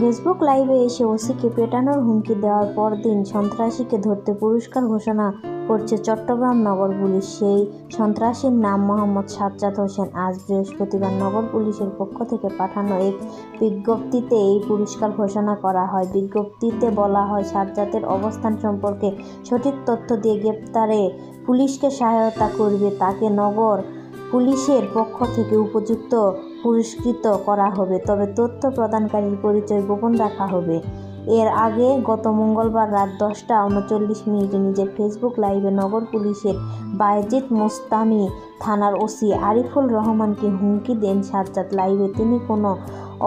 Facebook লাইভে এসে ওসিকে পেটানোর হুমকি দেওয়ার পরদিন সন্ত্রাসীকে ধরতে পুরস্কার ঘোষণা করছে চট্টগ্রাম নগর পুলিশ। সেই সন্ত্রাসীর নাম মোহাম্মদ সাজ্জাদ হোসেন। আজ বৃহস্পতিবার নগর পুলিশের পক্ষ থেকে পাঠানো এক বিজ্ঞপ্তিতে এই পুরস্কার ঘোষণা করা হয়। বিজ্ঞপ্তিতে বলা হয়, সাজ্জাদের অবস্থান সম্পর্কে সঠিক তথ্য দিয়ে গ্রেপ্তারে পুলিশকে সহায়তা করবে তাকে নগর পুলিশের পক্ষ থেকে উপযুক্ত পুরস্কৃত করা হবে, তবে তথ্য প্রদানকারীর পরিচয় গোপন রাখা হবে। এর আগে গত মঙ্গলবার রাত 10টা 39 নিজের ফেসবুক লাইভে নগর পুলিশের বায়েজিদ মোস্তামি থানার ওসি আরিফুল রহমানকে হুমকি দেন সাজ্জাদ। লাইভে তিনি কোনো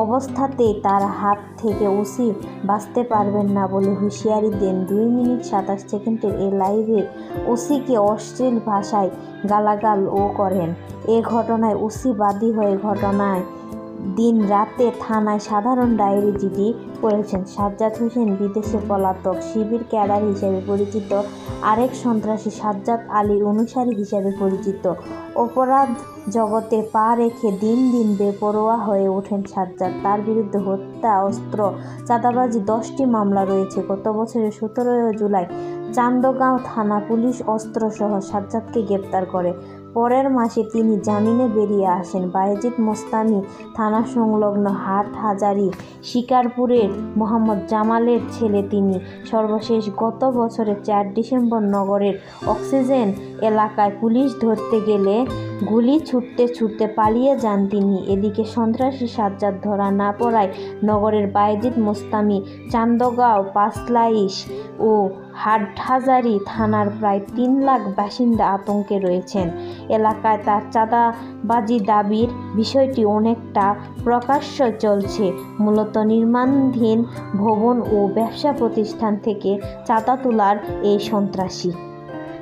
অবস্থাতেই তার হাত থেকে ওসি বাঁচতে পারবেন না বলে হুঁশিয়ারি দেন। 2 মিনিট 27 সেকেন্ডের এই লাইভে ওসিকে অশ্লীল ভাষায় গালাগালও করেন। এ ঘটনায় ওসি বাদী হয়ে ঘটনায় দিন রাতে থানায় সাধারণ ডায়েরি জিডি করেছেন। সাজ্জাদ হোসেন বিদেশে পলাতক শিবির ক্যাডার হিসেবে পরিচিত। আরেক সন্ত্রাসী সাজ্জাদ আলীর অনুসারী হিসেবে পরিচিত। অপরাধ জগতে পা রেখে দিন দিন বেপরোয়া হয়ে ওঠেন সাজ্জাদ। তার বিরুদ্ধে হত্যা, অস্ত্র, চাঁদাবাজি 10টি মামলা রয়েছে। গত বছরের 17 জুলাই চান্দগাঁও থানা পুলিশ অস্ত্রসহ সাজ্জাদকে গ্রেপ্তার করে। পরের মাসে তিনি জামিনে বেরিয়ে আসেন। বায়েজিদ মোস্তামি থানা সংলগ্ন হাটহাজারী শিকারপুরের মোহাম্মদ জামালের ছেলে তিনি। সর্বশেষ গত বছরের 4 ডিসেম্বর নগরের অক্সিজেন এলাকায় পুলিশ ধরতে গেলে গুলি ছুটতে ছুটতে পালিয়ে যান তিনি। এদিকে সন্ত্রাসী সাজ্জাদ ধরা না পড়ায় নগরের বায়েজিদ মোস্তামি, চান্দগাঁও, পাঁচলাইশ ও হাটহাজারী থানার প্রায় 3 লাখ বাসিন্দা আতঙ্কে রয়েছেন। এলাকায় তার চাঁদাবাজি দাবির বিষয়টি অনেকটা প্রকাশ্য চলছে। মূলত নির্মাণাধীন ভবন ও ব্যবসা প্রতিষ্ঠান থেকে চাঁদা তোলার এই সন্ত্রাসী।